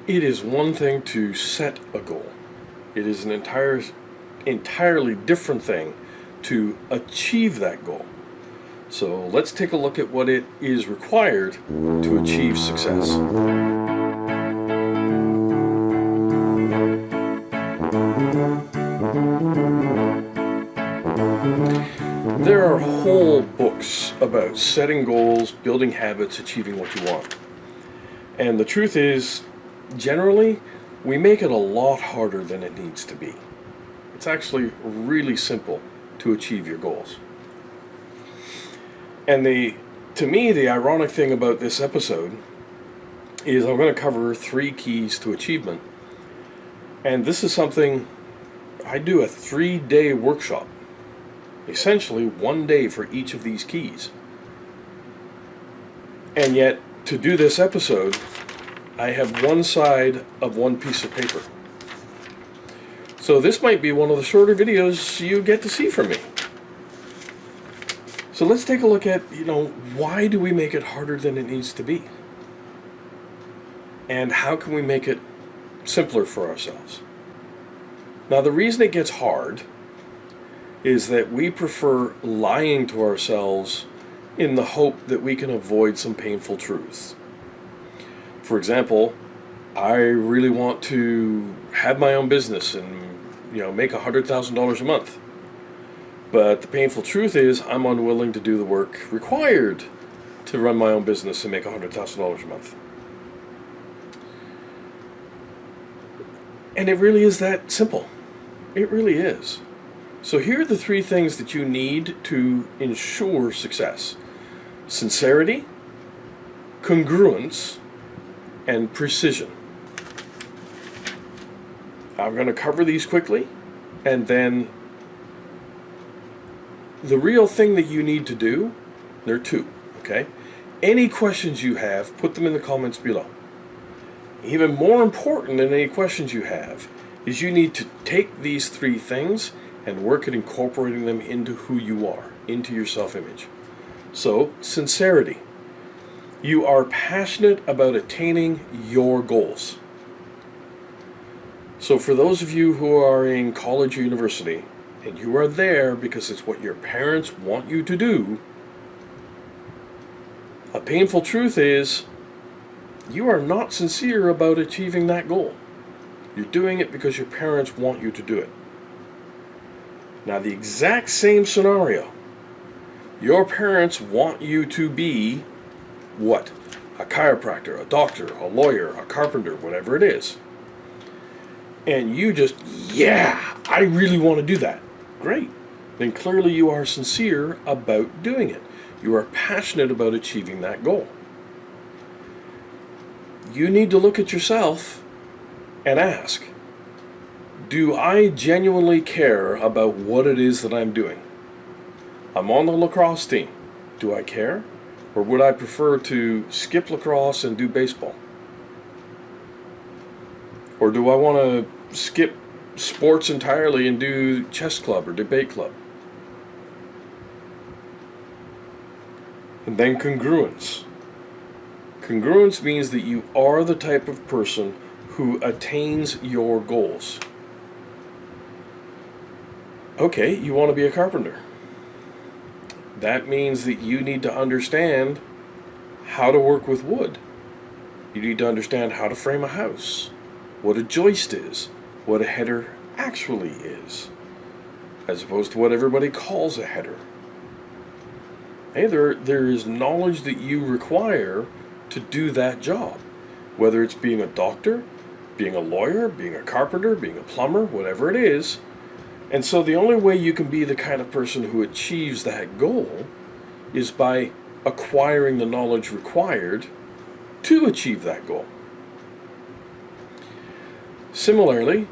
It is one thing to set a goal. It is an entirely different thing to achieve that goal. So let's take a look at what it is required to achieve success. There are whole books about setting goals, building habits, achieving what you want. And the truth is, generally, we make it a lot harder than it needs to be. It's actually really simple to achieve your goals. And to me, the ironic thing about this episode is I'm going to cover 3 keys to achievement. And this is something I do a 3-day workshop. Essentially 1 day for each of these keys. And yet, to do this episode, I have one side of one piece of paper. So this might be one of the shorter videos you get to see from me. So let's take a look at, why do we make it harder than it needs to be? And how can we make it simpler for ourselves? Now, the reason it gets hard is that we prefer lying to ourselves in the hope that we can avoid some painful truths. For example, I really want to have my own business and make $100,000 a month. But the painful truth is I'm unwilling to do the work required to run my own business and make $100,000 a month. And it really is that simple. It really is. So here are the 3 things that you need to ensure success: sincerity, congruence, and precision. I'm going to cover these quickly, and then the real thing that you need to do, there are 2, okay? Any questions you have, put them in the comments below. Even more important than any questions you have is you need to take these 3 things and work at incorporating them into who you are, into your self-image. So, sincerity. You are passionate about attaining your goals. So for those of you who are in college or university, and you are there because it's what your parents want you to do, a painful truth is you are not sincere about achieving that goal. You're doing it because your parents want you to do it. Now, the exact same scenario. Your parents want you to be what? A chiropractor, a doctor, a lawyer, a carpenter, whatever it is. And you just, I really want to do that. Great. Then clearly you are sincere about doing it. You are passionate about achieving that goal. You need to look at yourself and ask, do I genuinely care about what it is that I'm doing? I'm on the lacrosse team. Do I care? Or would I prefer to skip lacrosse and do baseball? Or do I want to skip sports entirely and do chess club or debate club? And then congruence. Congruence means that you are the type of person who attains your goals. Okay, you want to be a carpenter. That means that you need to understand how to work with wood. You need to understand how to frame a house, what a joist is, what a header actually is, as opposed to what everybody calls a header. Hey, there is knowledge that you require to do that job, whether it's being a doctor, being a lawyer, being a carpenter, being a plumber, whatever it is. And so the only way you can be the kind of person who achieves that goal is by acquiring the knowledge required to achieve that goal. Similarly,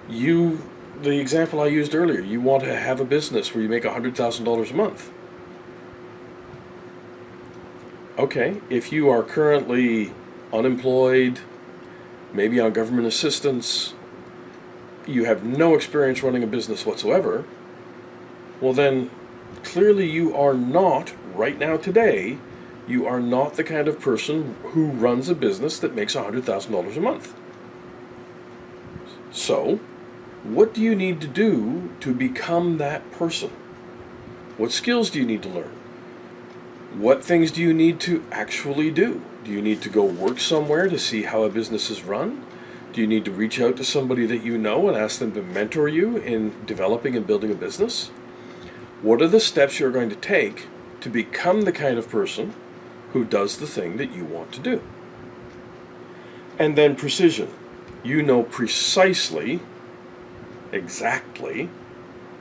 the example I used earlier, you want to have a business where you make $100,000 a month. Okay, if you are currently unemployed, maybe on government assistance, you have no experience running a business whatsoever, well then, clearly you are not, right now today, you are not the kind of person who runs a business that makes $100,000 a month. So, what do you need to do to become that person? What skills do you need to learn? What things do you need to actually do? Do you need to go work somewhere to see how a business is run? Do you need to reach out to somebody that you know and ask them to mentor you in developing and building a business? What are the steps you're going to take to become the kind of person who does the thing that you want to do? And then precision. You know precisely, exactly,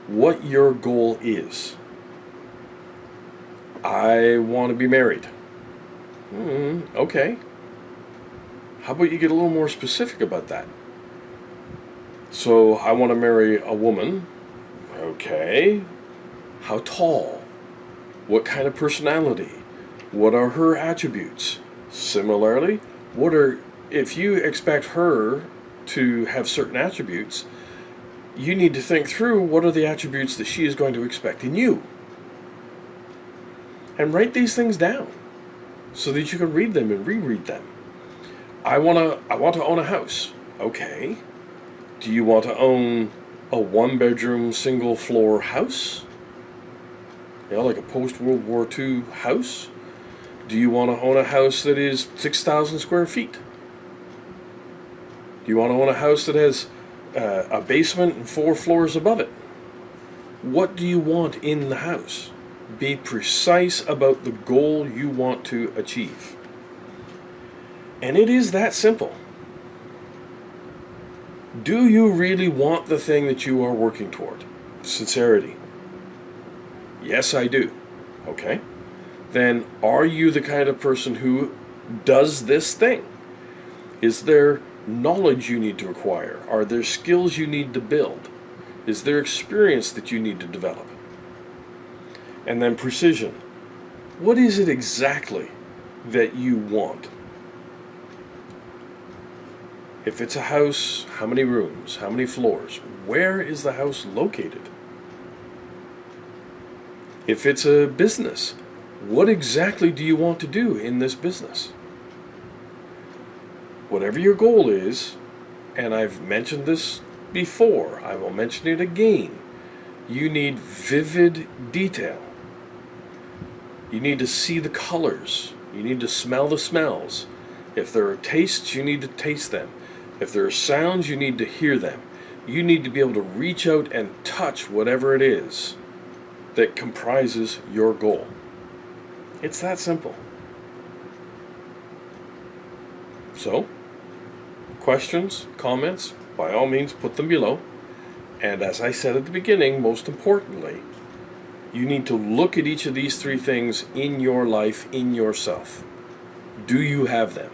what your goal is. I want to be married. Okay. How about you get a little more specific about that? So, I want to marry a woman. Okay. How tall? What kind of personality? What are her attributes? Similarly, if you expect her to have certain attributes, you need to think through what are the attributes that she is going to expect in you. And write these things down so that you can read them and reread them. I want to own a house. Okay. Do you want to own a one-bedroom, single-floor house? Like a post-World War II house? Do you want to own a house that is 6,000 square feet? Do you want to own a house that has a basement and 4 floors above it? What do you want in the house? Be precise about the goal you want to achieve. And it is that simple. Do you really want the thing that you are working toward? Sincerity. Yes, I do. Okay. Then are you the kind of person who does this thing? Is there knowledge you need to acquire? Are there skills you need to build? Is there experience that you need to develop? And then precision. What is it exactly that you want? If it's a house, how many rooms? How many floors? Where is the house located? If it's a business, what exactly do you want to do in this business? Whatever your goal is, and I've mentioned this before, I will mention it again, you need vivid detail. You need to see the colors. You need to smell the smells. If there are tastes, you need to taste them. If there are sounds, you need to hear them. You need to be able to reach out and touch whatever it is that comprises your goal. It's that simple. So, questions, comments, by all means put them below. And as I said at the beginning, most importantly, you need to look at each of these 3 things in your life, in yourself. Do you have them?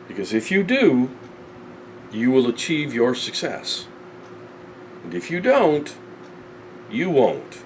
Because if you do, you will achieve your success. And if you don't, you won't.